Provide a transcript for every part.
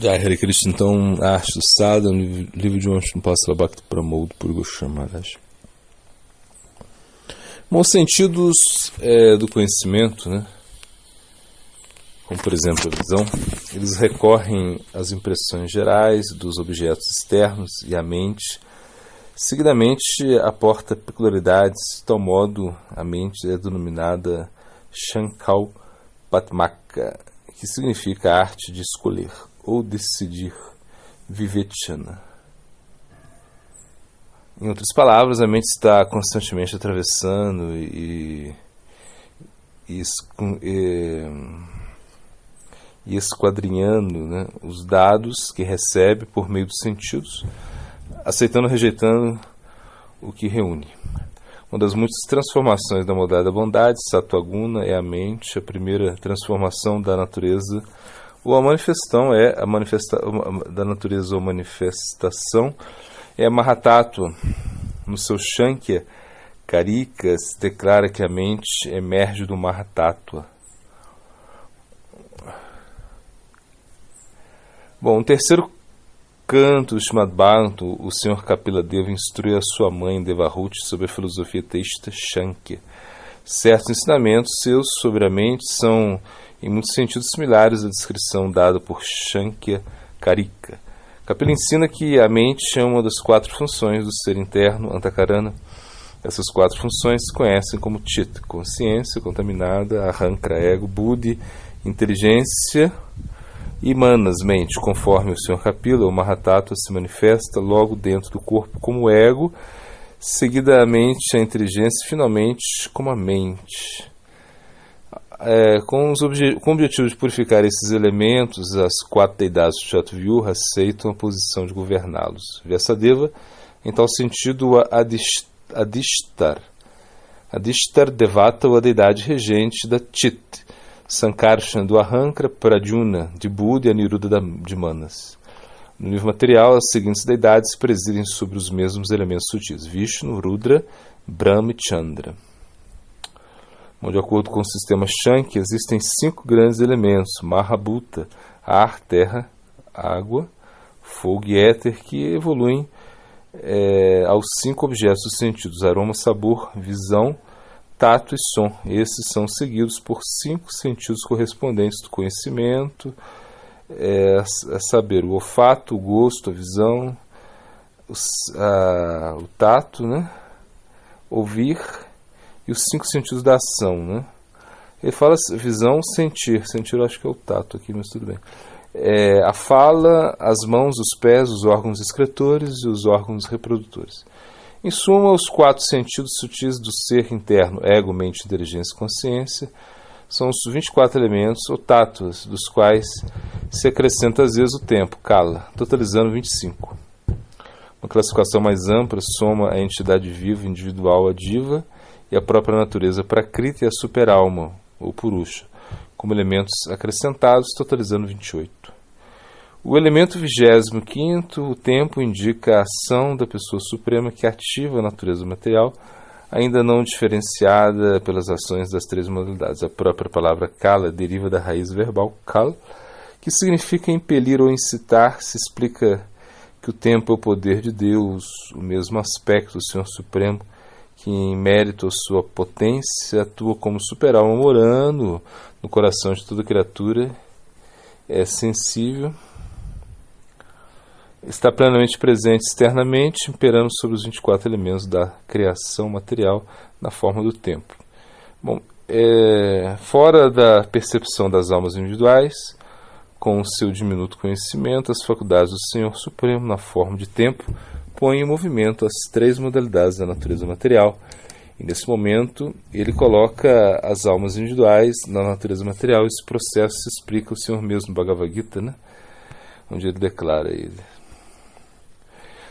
Jai Hare Krishna, então, a arte do sadhana, livro de Vamshanupasala Bhakti Pramod por Goswami Maharaj. Bom, os sentidos do conhecimento, né? Como por exemplo a visão, eles recorrem às impressões gerais dos objetos externos e à mente. Seguidamente aporta peculiaridades, de tal modo a mente é denominada Shankalpatmaka, que significa a arte de escolher ou decidir, Vivechana. Em outras palavras, a mente está constantemente atravessando e esquadrinhando, né, os dados que recebe por meio dos sentidos, aceitando ou rejeitando o que reúne. Uma das muitas transformações da modalidade da bondade, Sattva-guna, é a mente. A primeira transformação da natureza ou a manifestação da natureza ou manifestação é a Mahatattva. No seu Shankya Karika se declara que a mente emerge do Mahatattva. Bom, o terceiro canto do Srimad Bhagavatam, o Sr. Kapila Deva instrui a sua mãe Devahuti sobre a filosofia teísta Shankya. Certos ensinamentos seus sobre a mente são, em muitos sentidos, similares à descrição dada por Shankya Karika. Kapila ensina que a mente é uma das 4 funções do ser interno, Antakarana. Essas 4 funções se conhecem como Chit, consciência contaminada, Ahankara, ego, Buddhi, inteligência, e Manas, mente. Conforme o Sr. Kapila, o Mahatattva se manifesta logo dentro do corpo como ego, seguidamente a inteligência e finalmente como a mente. Com o objetivo de purificar esses elementos, as 4 deidades do Chatvyuha aceitam a posição de governá-los. Vyasadeva, em tal sentido, Adishtar Devata, ou a deidade regente da Chit, Sankarshan do Ahankara, Pradyumna de Buddha e Aniruddha de Manas. No livro material, as seguintes deidades presidem sobre os mesmos elementos sutis: Vishnu, Rudra, Brahma e Chandra. Bom, de acordo com o sistema Shankya, existem 5 grandes elementos: Mahabhuta, ar, terra, água, fogo e éter, que evoluem aos 5 objetos dos sentidos: aroma, sabor, visão, tato e som. Esses são seguidos por 5 sentidos correspondentes do conhecimento, a saber, o olfato, o gosto, a visão, o tato, né? Ouvir, e os 5 sentidos da ação, né? Ele fala visão, sentir eu acho que é o tato aqui, mas tudo bem. A fala, as mãos, os pés, os órgãos excretores e os órgãos reprodutores. Em suma, os 4 sentidos sutis do ser interno, ego, mente, inteligência e consciência, são os 24 elementos ou tátuas, dos quais se acrescenta às vezes o tempo, kala, totalizando 25. Uma classificação mais ampla soma a entidade viva individual, a diva, e a própria natureza prakriti e a superalma, ou purusha, como elementos acrescentados, totalizando 28. O elemento 25º, o tempo, indica a ação da pessoa suprema que ativa a natureza material, ainda não diferenciada pelas ações das 3 modalidades. A própria palavra kala deriva da raiz verbal kal, que significa impelir ou incitar. Se explica que o tempo é o poder de Deus, o mesmo aspecto do Senhor Supremo, que em mérito à sua potência atua como super-alma morando no coração de toda criatura, é sensível, está plenamente presente externamente, imperando sobre os 24 elementos da criação material na forma do tempo. Bom, fora da percepção das almas individuais, com o seu diminuto conhecimento, as faculdades do Senhor Supremo, na forma de tempo, põem em movimento as 3 modalidades da natureza material. E nesse momento, ele coloca as almas individuais na natureza material. Esse processo se explica o Senhor mesmo no Bhagavad Gita, né? Onde ele declara ele.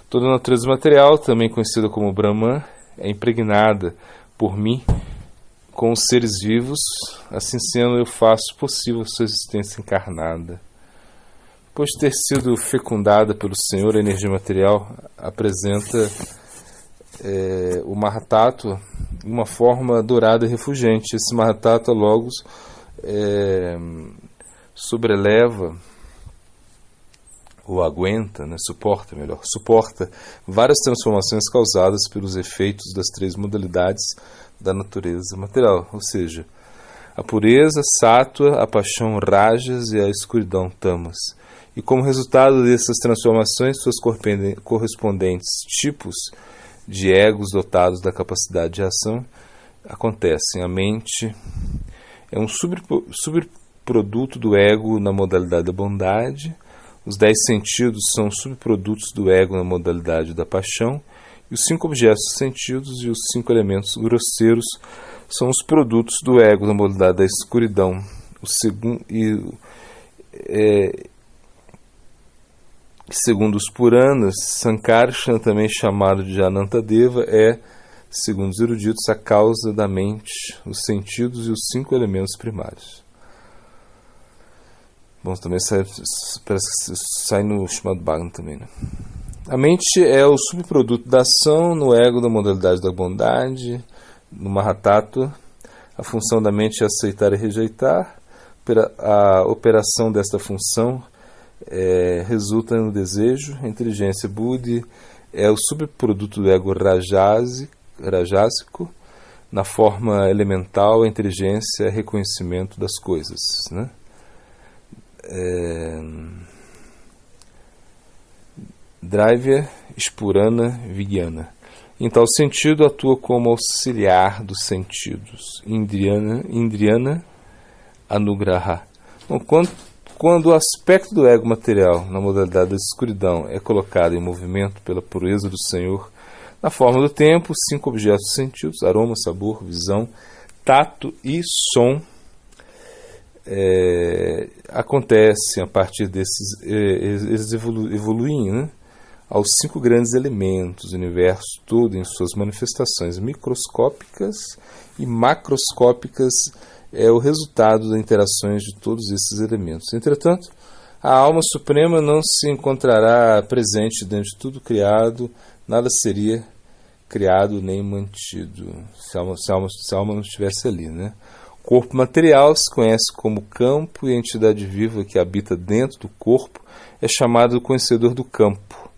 Toda a natureza material, também conhecida como Brahman, é impregnada por mim com os seres vivos, assim sendo, eu faço possível a sua existência encarnada. Depois de ter sido fecundada pelo Senhor, a energia material apresenta o Mahatattva em uma forma dourada e refulgente. Esse Mahatattva Logos sobreleva ou aguenta, né, suporta várias transformações causadas pelos efeitos das três modalidades da natureza material, ou seja, a pureza, sattva, a paixão, rajas, e a escuridão, tamas. E como resultado dessas transformações, suas correspondentes tipos de egos dotados da capacidade de ação acontecem. A mente é um subproduto do ego na modalidade da bondade, os 10 sentidos são subprodutos do ego na modalidade da paixão, e os 5 objetos dos sentidos e os 5 elementos grosseiros são os produtos do ego na modalidade da escuridão. Segundo os Puranas, Sankarshan, também chamado de Anantadeva, é, segundo os eruditos, a causa da mente, os sentidos e os 5 elementos primários. Bom, também parece que sai no chamado Bhagavatam também, né? A mente é o subproduto da ação no ego da modalidade da bondade, no Mahatattva. A função da mente é aceitar e rejeitar. A operação desta função resulta no desejo. A inteligência Buddhi é o subproduto do ego rajásico. Na forma elemental, a inteligência é reconhecimento das coisas, né? Draivya, Spurana, Vijnana. Em tal sentido, atua como auxiliar dos sentidos. Indriyana, Anugraha. Bom, quando o aspecto do ego material, na modalidade da escuridão, é colocado em movimento pela pureza do Senhor, na forma do tempo, 5 objetos dos sentidos, aroma, sabor, visão, tato e som, acontecem a partir desses, eles evoluem, né, aos 5 grandes elementos, o universo todo em suas manifestações microscópicas e macroscópicas é o resultado das interações de todos esses elementos. Entretanto, a alma suprema não se encontrará presente dentro de tudo criado, nada seria criado nem mantido, se a alma não estivesse ali, né? O corpo material se conhece como campo e a entidade viva que habita dentro do corpo é chamada do conhecedor do campo.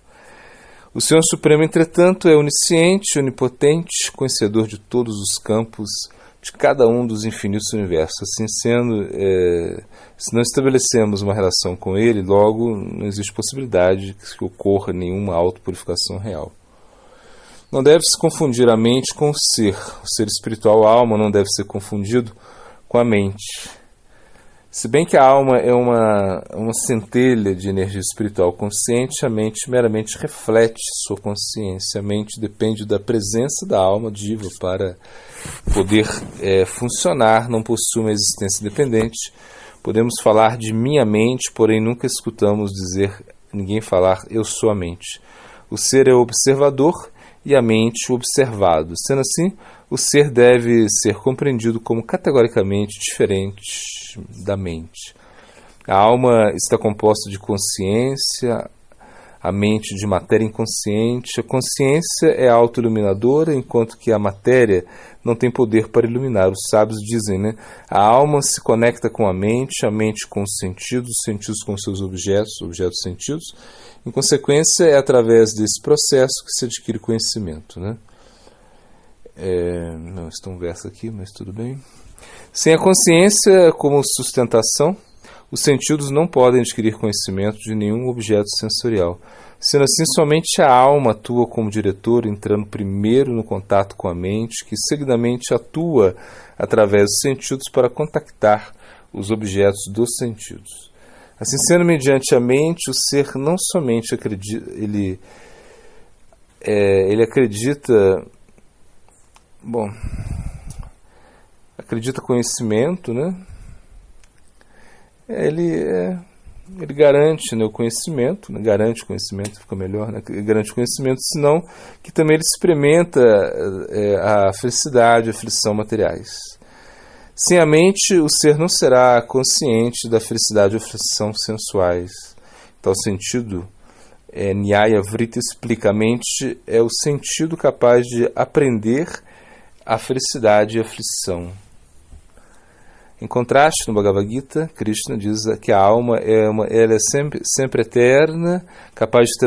O Senhor Supremo, entretanto, é onisciente, onipotente, conhecedor de todos os campos de cada um dos infinitos universos. Assim sendo, se não estabelecemos uma relação com Ele, logo não existe possibilidade de que ocorra nenhuma autopurificação real. Não deve-se confundir a mente com o ser. O ser espiritual, a alma, não deve ser confundido com a mente. Se bem que a alma é uma centelha de energia espiritual consciente, a mente meramente reflete sua consciência. A mente depende da presença da alma diva para poder funcionar, não possui uma existência independente. Podemos falar de minha mente, porém nunca escutamos ninguém falar eu sou a mente. O ser é o observador e a mente o observado. Sendo assim, o ser deve ser compreendido como categoricamente diferente da mente. A alma está composta de consciência, a mente de matéria inconsciente. A consciência é autoiluminadora, enquanto que a matéria não tem poder para iluminar. Os sábios dizem, né? A alma se conecta com a mente com os sentidos com seus objetos sentidos. Em consequência, é através desse processo que se adquire conhecimento, né? Não está um verso aqui, mas tudo bem. Sem a consciência como sustentação, os sentidos não podem adquirir conhecimento de nenhum objeto sensorial. Sendo assim, somente a alma atua como diretor, entrando primeiro no contato com a mente, que seguidamente atua através dos sentidos para contactar os objetos dos sentidos. Assim sendo, mediante a mente, o ser não somente acredita, ele acredita, acredita conhecimento, né? Ele garante, né, o conhecimento, né? Garante conhecimento, fica melhor, né? Garante conhecimento, senão que também ele experimenta a felicidade e a aflição materiais. Sem a mente, o ser não será consciente da felicidade e aflição sensuais. Em tal sentido, Nyaya Vritti explica: a mente é o sentido capaz de aprender a felicidade e a aflição. Em contraste, no Bhagavad Gita, Krishna diz que a alma ela é sempre eterna, capaz de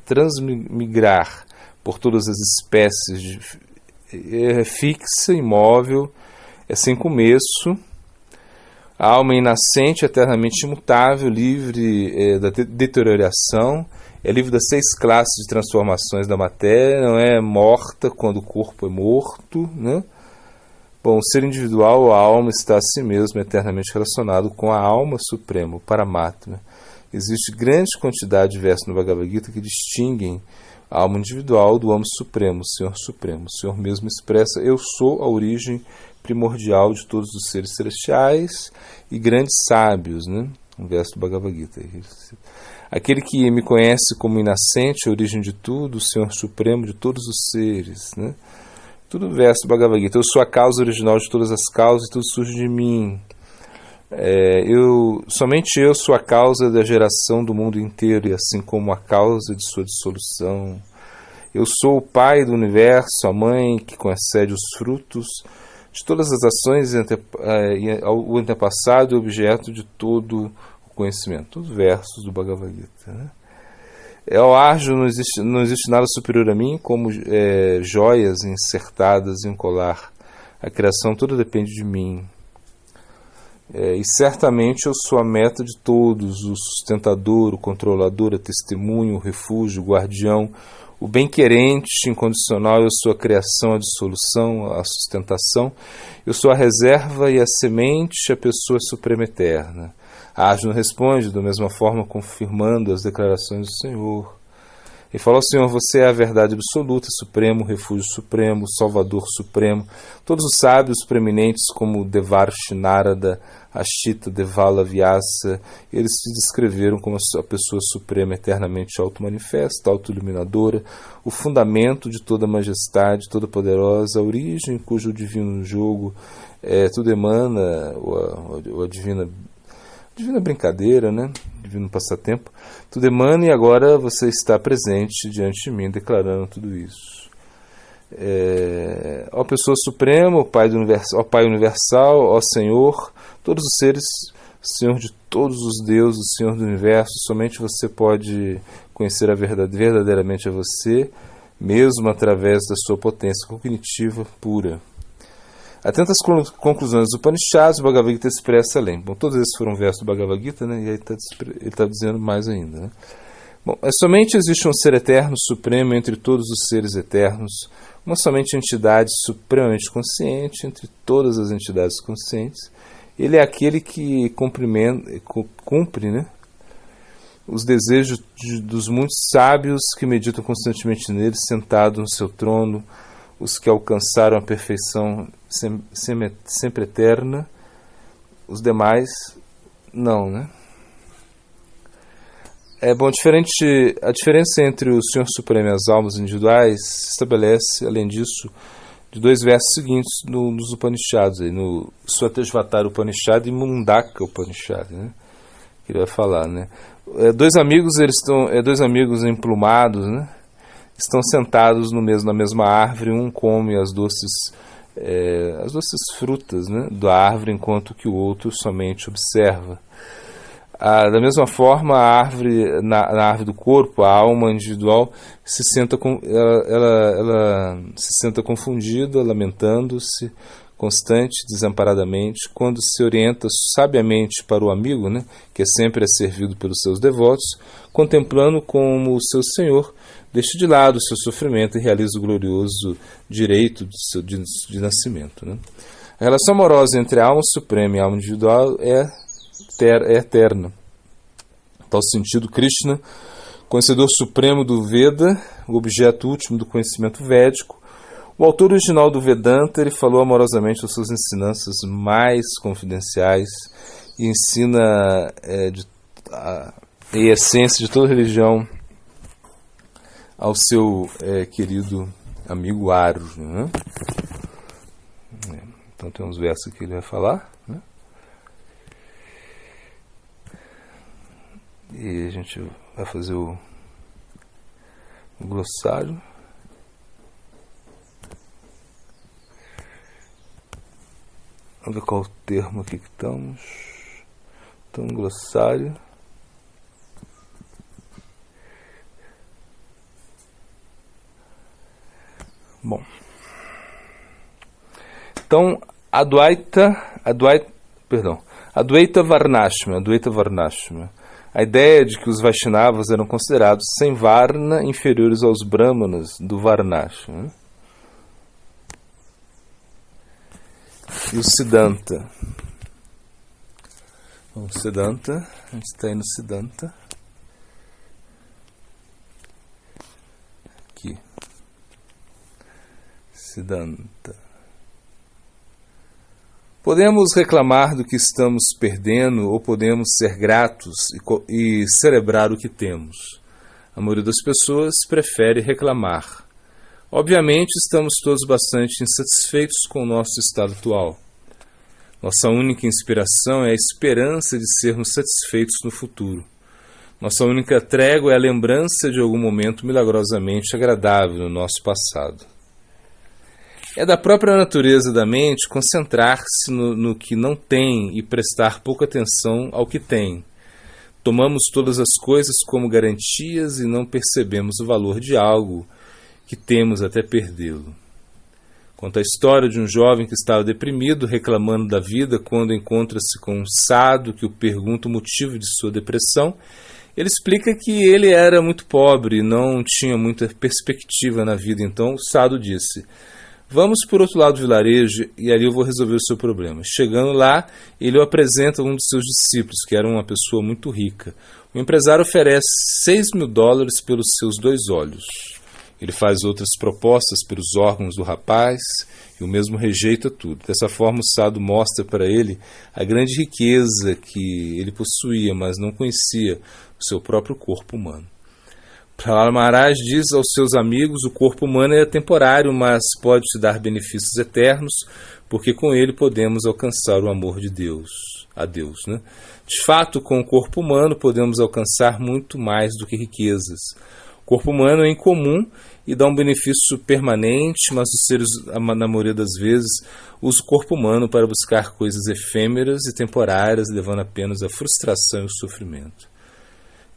transmigrar por todas as espécies, é fixa, imóvel, é sem começo. A alma é inascente, eternamente imutável, livre da deterioração, é livre das 6 classes de transformações da matéria, não é morta quando o corpo é morto, né? Bom, o ser individual, a alma, está a si mesmo eternamente relacionado com a alma suprema, o Paramatma. Existe grande quantidade de versos no Bhagavad Gita que distinguem a alma individual do amo supremo, o Senhor Supremo. O Senhor mesmo expressa: eu sou a origem primordial de todos os seres celestiais e grandes sábios, né? Um verso do Bhagavad Gita. Aquele que me conhece como inascente, a origem de tudo, o Senhor Supremo de todos os seres, né? Tudo verso do Bhagavad Gita. Eu sou a causa original de todas as causas e tudo surge de mim. Somente eu sou a causa da geração do mundo inteiro e assim como a causa de sua dissolução. Eu sou o Pai do universo, a Mãe que concede os frutos de todas as ações, o antepassado e objeto de todo o conhecimento. Todos versos do Bhagavad Gita, né? Ao Arjuna, não existe nada superior a mim, como joias insertadas em um colar. A criação toda depende de mim. E certamente eu sou a meta de todos, o sustentador, o controlador, a testemunha, o refúgio, o guardião, o bem-querente incondicional. Eu sou a criação, a dissolução, a sustentação. Eu sou a reserva e a semente, a pessoa suprema eterna. Arjuna responde da mesma forma, confirmando as declarações do Senhor. Ele fala ao Senhor: você é a verdade absoluta, supremo, refúgio supremo, salvador supremo. Todos os sábios preeminentes como Devarshi, Narada, Ashita, Devala, Vyasa, eles se descreveram como a pessoa suprema, eternamente auto-manifesta, auto-iluminadora, o fundamento de toda majestade, toda poderosa, a origem cujo divino jogo tudo emana, a divina brincadeira, né? Divino passatempo, tudo emana, e agora você está presente diante de mim, declarando tudo isso. Ó Pessoa Suprema, ó Pai Universal, ó Senhor, todos os seres, Senhor de todos os deuses, Senhor do Universo, somente você pode conhecer verdadeiramente a você, mesmo através da sua potência cognitiva pura. Atenta às conclusões do Upanishads, o Bhagavad Gita expressa além. Bom, todos esses foram versos do Bhagavad Gita, né? E aí ele está dizendo mais ainda, né? Bom, somente existe um ser eterno, supremo, entre todos os seres eternos, uma somente entidade supremamente consciente, entre todas as entidades conscientes. Ele é aquele que cumpre, né, os desejos dos muitos sábios que meditam constantemente nele, sentado no seu trono, os que alcançaram a perfeição sempre eterna, os demais não, né? Bom, a diferença entre o Senhor Supremo e as almas individuais se estabelece, além disso, de 2 versos seguintes nos Upanishads, aí, no Svateshvatara Upanishad e Mundaka Upanishad, né? Que ele vai falar, né? Dois amigos emplumados, né? Estão sentados na mesma árvore, um come as doces frutas, né, da árvore, enquanto que o outro somente observa. Da mesma forma, na árvore do corpo, a alma individual se senta confundida, lamentando-se, constante, desamparadamente, quando se orienta sabiamente para o amigo, né, que é sempre servido pelos seus devotos, contemplando como o seu Senhor deixa de lado o seu sofrimento e realiza o glorioso direito de nascimento, né? A relação amorosa entre a alma suprema e a alma individual é eterna. Em tal sentido, Krishna, conhecedor supremo do Veda, o objeto último do conhecimento védico, o autor original do Vedanta, ele falou amorosamente as suas ensinanças mais confidenciais e ensina a essência de toda religião ao seu querido amigo Arjuna, né? Então tem uns versos que ele vai falar, né? E a gente vai fazer o glossário. Vamos ver qual o termo aqui que estamos. Então, glossário. Bom. Então, Advaita Varnashma. A ideia de que os Vaishnavas eram considerados sem Varna, inferiores aos Brahmanas do Varnashma. E o Siddhanta. Bom, Siddhanta, a gente está aí no Siddhanta. Aqui. Siddhanta. Podemos reclamar do que estamos perdendo ou podemos ser gratos e celebrar o que temos. A maioria das pessoas prefere reclamar. Obviamente, estamos todos bastante insatisfeitos com o nosso estado atual. Nossa única inspiração é a esperança de sermos satisfeitos no futuro. Nossa única trégua é a lembrança de algum momento milagrosamente agradável no nosso passado. É da própria natureza da mente concentrar-se no que não tem e prestar pouca atenção ao que tem. Tomamos todas as coisas como garantias e não percebemos o valor de algo que temos até perdê-lo. Conta a história de um jovem que estava deprimido, reclamando da vida, quando encontra-se com um sado que o pergunta o motivo de sua depressão. Ele explica que ele era muito pobre e não tinha muita perspectiva na vida. Então o sado disse: vamos por outro lado do vilarejo e ali eu vou resolver o seu problema. Chegando lá, ele o apresenta a um dos seus discípulos, que era uma pessoa muito rica. O empresário oferece $6.000 pelos seus 2 olhos. Ele faz outras propostas pelos órgãos do rapaz e o mesmo rejeita tudo. Dessa forma, o sado mostra para ele a grande riqueza que ele possuía, mas não conhecia o seu próprio corpo humano. Prahlada Maharaj diz aos seus amigos: o corpo humano é temporário, mas pode te dar benefícios eternos, porque com ele podemos alcançar o amor de Deus, a Deus, né? De fato, com o corpo humano podemos alcançar muito mais do que riquezas. O corpo humano é incomum e dá um benefício permanente, mas os seres, na maioria das vezes, usam o corpo humano para buscar coisas efêmeras e temporárias, levando apenas à frustração e ao sofrimento.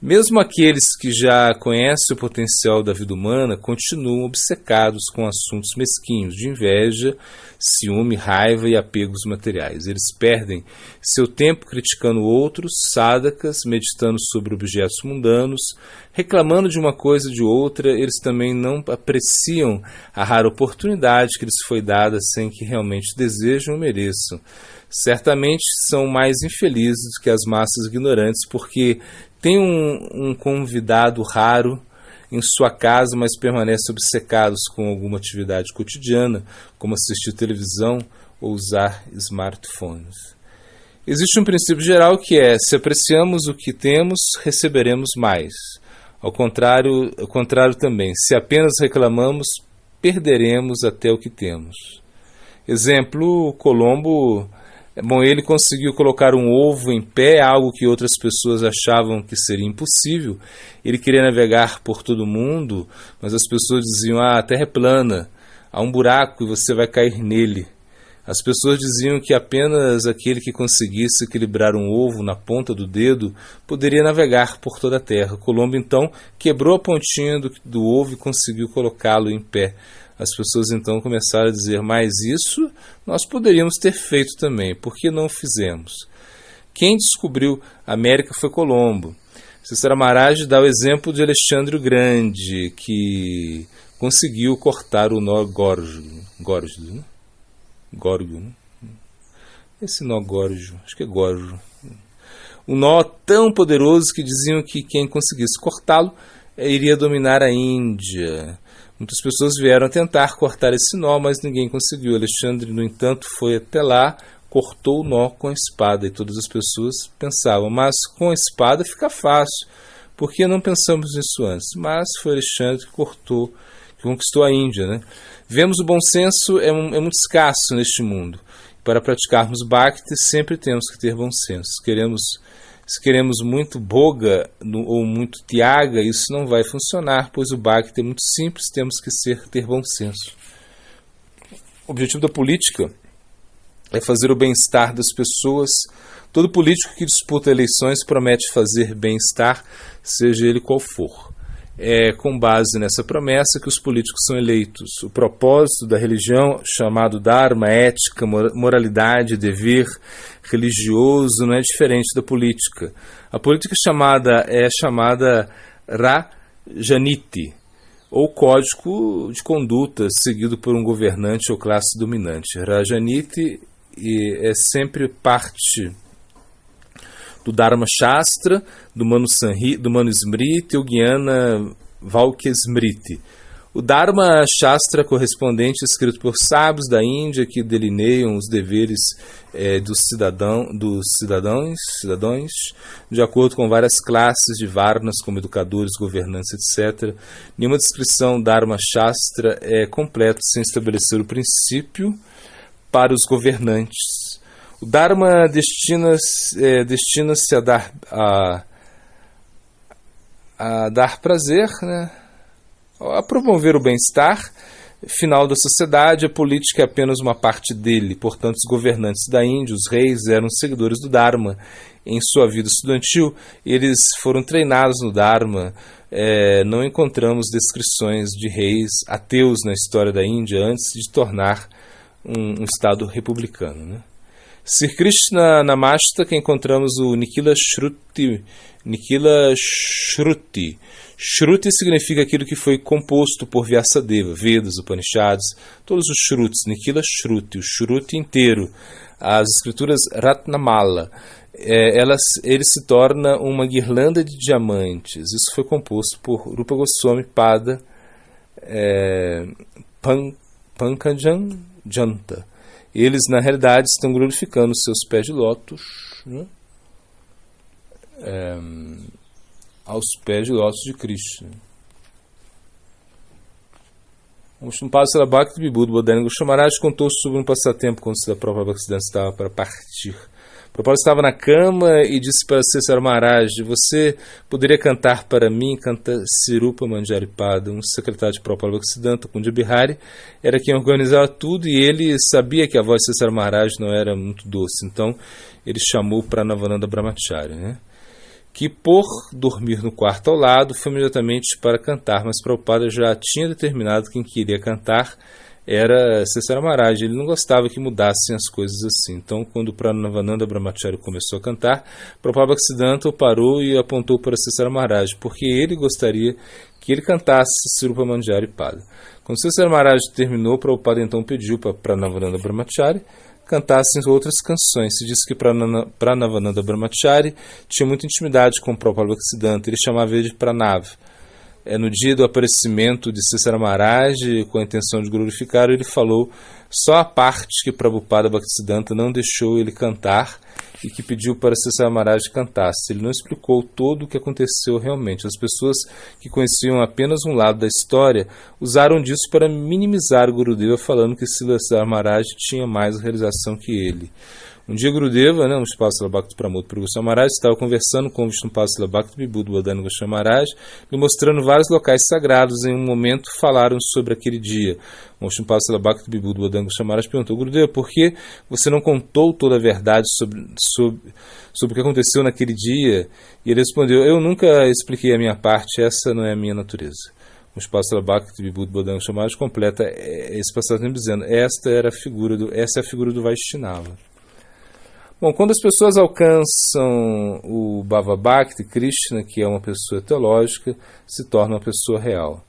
Mesmo aqueles que já conhecem o potencial da vida humana continuam obcecados com assuntos mesquinhos de inveja, ciúme, raiva e apegos materiais. Eles perdem seu tempo criticando outros, sadhakas, meditando sobre objetos mundanos, reclamando de uma coisa ou de outra. Eles também não apreciam a rara oportunidade que lhes foi dada sem que realmente desejam ou mereçam. Certamente são mais infelizes do que as massas ignorantes, porque tem um convidado raro em sua casa, mas permanece obcecados com alguma atividade cotidiana, como assistir televisão ou usar smartphones. Existe um princípio geral que é: se apreciamos o que temos, receberemos mais. Ao contrário também, se apenas reclamamos, perderemos até o que temos. Exemplo, Colombo. Bom, ele conseguiu colocar um ovo em pé, algo que outras pessoas achavam que seria impossível. Ele queria navegar por todo o mundo, mas as pessoas diziam: a terra é plana, há um buraco e você vai cair nele. As pessoas diziam que apenas aquele que conseguisse equilibrar um ovo na ponta do dedo poderia navegar por toda a terra. Colombo então quebrou a pontinha do ovo e conseguiu colocá-lo em pé. As pessoas então começaram a dizer: mas isso nós poderíamos ter feito também, por que não fizemos? Quem descobriu a América foi Colombo. Cícera Maharaj dá o exemplo de Alexandre o Grande, que conseguiu cortar o nó górgio, né? Górgio, né? Esse nó górgio, acho que é górgio. Um nó tão poderoso que diziam que quem conseguisse cortá-lo iria dominar a Índia. Muitas pessoas vieram a tentar cortar esse nó, mas ninguém conseguiu. Alexandre, no entanto, foi até lá, cortou o nó com a espada, e todas as pessoas pensavam: mas com a espada fica fácil, por que não pensamos nisso antes? Mas foi Alexandre que conquistou a Índia, né? Vemos o bom senso é muito escasso neste mundo. Para praticarmos Bhakti, sempre temos que ter bom senso. Se queremos muito Bhoga ou muito Tyaga, isso não vai funcionar, pois o Bhakti é muito simples, temos que ter bom senso. O objetivo da política é fazer o bem-estar das pessoas. Todo político que disputa eleições promete fazer bem-estar, seja ele qual for. É com base nessa promessa que os políticos são eleitos. O propósito da religião, chamado Dharma, ética, moralidade, dever religioso, não é diferente da política. A política é chamada Rajaniti, ou código de conduta seguido por um governante ou classe dominante. Rajaniti é sempre parte do Dharma Shastra, do Manusmriti ou Gyana Valkesmriti. O Dharma Shastra correspondente escrito por sábios da Índia que delineiam os deveres dos cidadãos, de acordo com várias classes de varnas, como educadores, governantes, etc. Nenhuma descrição Dharma Shastra é completa sem estabelecer o princípio para os governantes. O Dharma destina-se a dar prazer, né? A promover o bem-estar final da sociedade. A política é apenas uma parte dele. Portanto, os governantes da Índia, os reis, eram seguidores do Dharma. Em sua vida estudantil, eles foram treinados no Dharma. Não encontramos descrições de reis ateus na história da Índia antes de tornar um estado republicano, né? Sri Krishna Namashta, que encontramos o Nikila Shruti. Shruti significa aquilo que foi composto por Vyasadeva, Vedas, Upanishads, todos os Shrutis, Nikila Shruti, o Shruti inteiro, as escrituras Ratnamala. Ele se torna uma guirlanda de diamantes. Isso foi composto por Rupa Goswami Pada Pankajan Janta. Eles, na realidade, estão glorificando os seus pés de lótus, né? Aos pés de lótus de Krishna. O Shumpasala Bhakti Vibhuda Bodhana Goswami Maharaj contou sobre um passatempo quando Srila Prabhupada Bhaktisiddhanta estava para partir. Prabhupada estava na cama e disse para Cesar Maharaj: você poderia cantar para mim? Canta Sirupa Manjaripada. Um secretário de Prabhupada Bhaktisiddhanta, Kundya Bihari, era quem organizava tudo e ele sabia que a voz de Cesar Maharaj não era muito doce. Então ele chamou Pranavananda Brahmachari, né? Que por dormir no quarto ao lado foi imediatamente para cantar, mas Prabhupada já tinha determinado quem queria cantar era Cesar Maharaj. Ele não gostava que mudassem as coisas assim. Então, quando Pranavananda Brahmachari começou a cantar, Prabhupada Bhaktisiddhanta o parou e apontou para Cesar Maharaj, porque ele gostaria que ele cantasse Sirupa Manjaripada. Quando Cesar Maharaj terminou, Prabhupada então pediu para Pranavananda Brahmachari cantassem outras canções. Se diz que Pranavananda Brahmachari tinha muita intimidade com o Prabhupada Bhaktisiddhanta. Ele chamava ele de Pranav. No dia do aparecimento de Cesar Maharaj, com a intenção de glorificar, ele falou só a parte que Prabhupada Bhaktisiddhanta não deixou ele cantar e que pediu para Cesar Maharaj cantasse. Ele não explicou todo o que aconteceu realmente. As pessoas que conheciam apenas um lado da história usaram disso para minimizar Gurudeva, falando que Cesar Maharaj tinha mais realização que ele. Um dia Gurudeva, o Shumpasala Bhakti Pramod Puri Goswami Maharaj, estava conversando com o Shumpasala Bhakti Vibhuda Bodhana Goswami Maharaj, lhe mostrando vários locais sagrados. Em um momento falaram sobre aquele dia. O Shumpasala Bhakti Vibhuda Bodhana Goswami Maharaj perguntou: Gurudeva, por que você não contou toda a verdade sobre o que aconteceu naquele dia? E ele respondeu: eu nunca expliquei a minha parte, essa não é a minha natureza. O Shumpasala Bhakti Vibhuda Bodhana Goswami Maharaj completa esse passagem dizendo: essa é a figura do Vaishnava. Bom, quando as pessoas alcançam o Bhava Bhakti, Krishna, que é uma pessoa teológica, se torna uma pessoa real.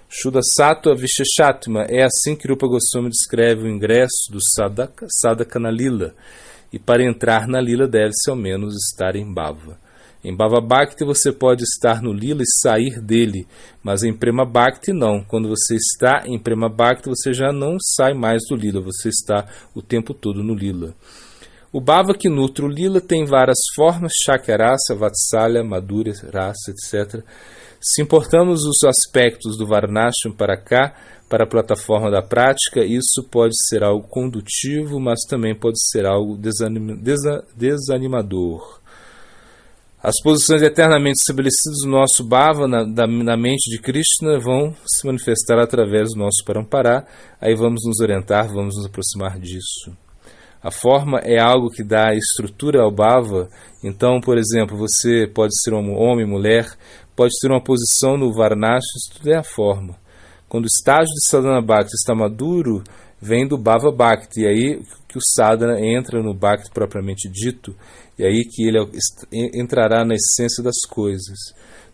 Shuddha Sattva Visheshatma, é assim que Rupa Goswami descreve o ingresso do sadhaka na lila. E para entrar na lila deve-se ao menos estar em Bhava. Em Bhava Bhakti você pode estar no lila e sair dele, mas em Prema Bhakti não. Quando você está em Prema Bhakti você já não sai mais do lila, você está o tempo todo no lila. O Bhava que nutre o lila tem várias formas: Shakyarasa, Vatsalya, Madhurya, Rasa, etc. Se importamos os aspectos do Varnashram para cá, para a plataforma da prática, isso pode ser algo condutivo, mas também pode ser algo desanimador. As posições eternamente estabelecidas do nosso Bhava na mente de Krishna vão se manifestar através do nosso Parampara. Aí vamos nos orientar, vamos nos aproximar disso. A forma é algo que dá estrutura ao bhava. Então, por exemplo, você pode ser um homem, mulher, pode ter uma posição no varnashram, isso tudo é a forma. Quando o estágio de sadhana bhakti está maduro, vem do bhava bhakti, e aí que o sadhana entra no bhakti propriamente dito, e aí que ele entrará na essência das coisas.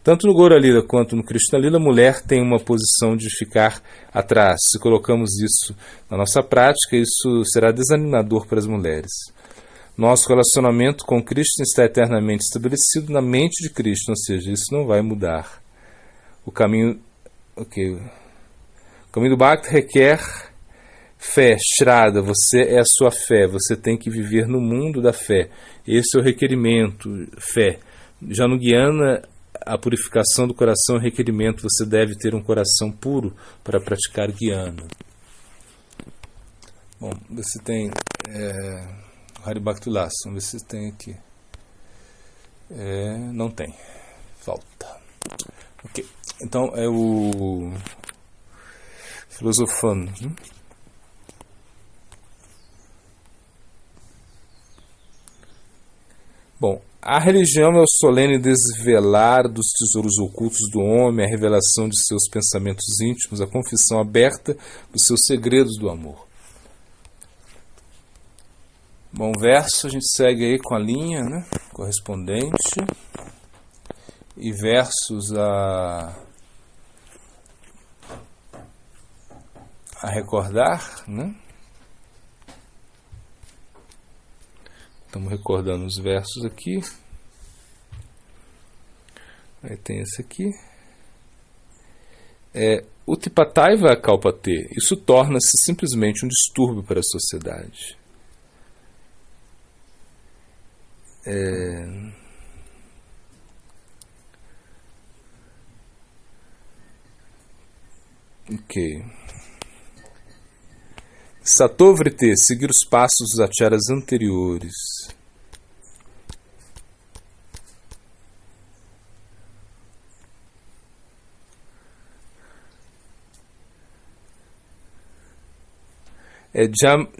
Tanto no Gaura Lila quanto no Krishna Lila, a mulher tem uma posição de ficar atrás. Se colocamos isso na nossa prática, isso será desanimador para as mulheres. Nosso relacionamento com Krishna está eternamente estabelecido na mente de Krishna, ou seja, isso não vai mudar. O caminho do Bhakti requer fé, Shraddha, você é a sua fé, você tem que viver no mundo da fé. Esse é o requerimento, fé. Já no Jnana, a purificação do coração é um requerimento, você deve ter um coração puro para praticar Jnana. Bom, você tem Haribhakti Ulasa, vamos ver se tem aqui. Não tem, falta. Ok, então é o filosofando. Bom, a religião é o solene desvelar dos tesouros ocultos do homem, a revelação de seus pensamentos íntimos, a confissão aberta dos seus segredos do amor. Bom, verso a gente segue aí com a linha, né, correspondente, e versos a recordar, né? Estamos recordando os versos aqui. Aí tem esse aqui. Utipataiva kalpate. Isso torna-se simplesmente um distúrbio para a sociedade. Ok. Satovrite, seguir os passos dos acharas anteriores.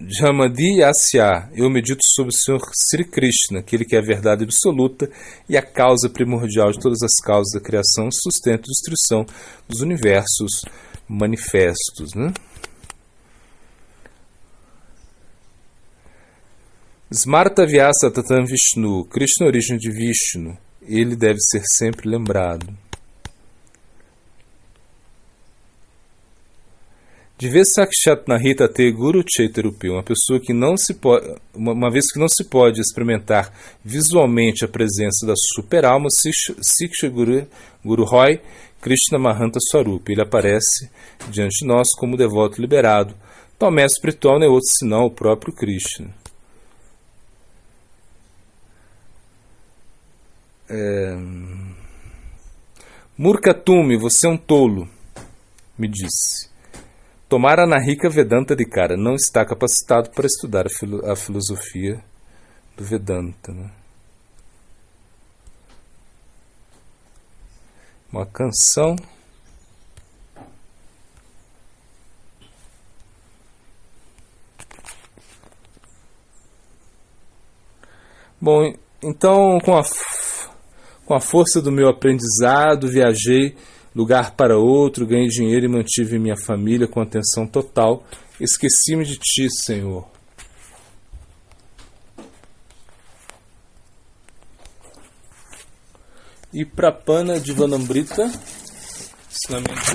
Jamadi Asya, eu medito sobre o Senhor Sri Krishna, aquele que é a verdade absoluta e a causa primordial de todas as causas da criação, sustento e destruição dos universos manifestos, né? Smarta Vyasa Tatam Vishnu, Krishna, origem de Vishnu, ele deve ser sempre lembrado. Divesakshat Nahita Te Guru Chaitarupi, uma pessoa que não se pode, uma vez que não se pode experimentar visualmente a presença da super-alma, Siksha Guru Roy, Krishna Mahanta Swarupa, ele aparece diante de nós como devoto liberado. Então, o mestre espiritual não é outro senão o próprio Krishna. Murkatumi, você é um tolo, me disse. Tomara Nahika Vedanta de cara, não está capacitado para estudar a filosofia do Vedanta, né? Uma canção. Bom, então com a força do meu aprendizado, viajei lugar para outro, ganhei dinheiro e mantive minha família com atenção total. Esqueci-me de ti, Senhor. E Prapana Divanamrita, ensinamento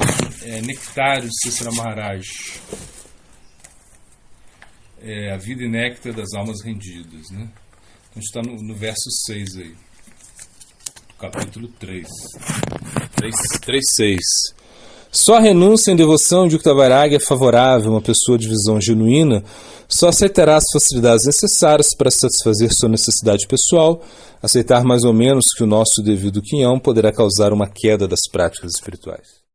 nectário de Cícera Maharaj. A vida e néctar das almas rendidas, né? A gente está no verso 6 aí. Capítulo 3.6. Só a renúncia em devoção de Yuktavairagya é favorável. Uma pessoa de visão genuína só aceitará as facilidades necessárias para satisfazer sua necessidade pessoal. Aceitar mais ou menos que o nosso devido quinhão poderá causar uma queda das práticas espirituais.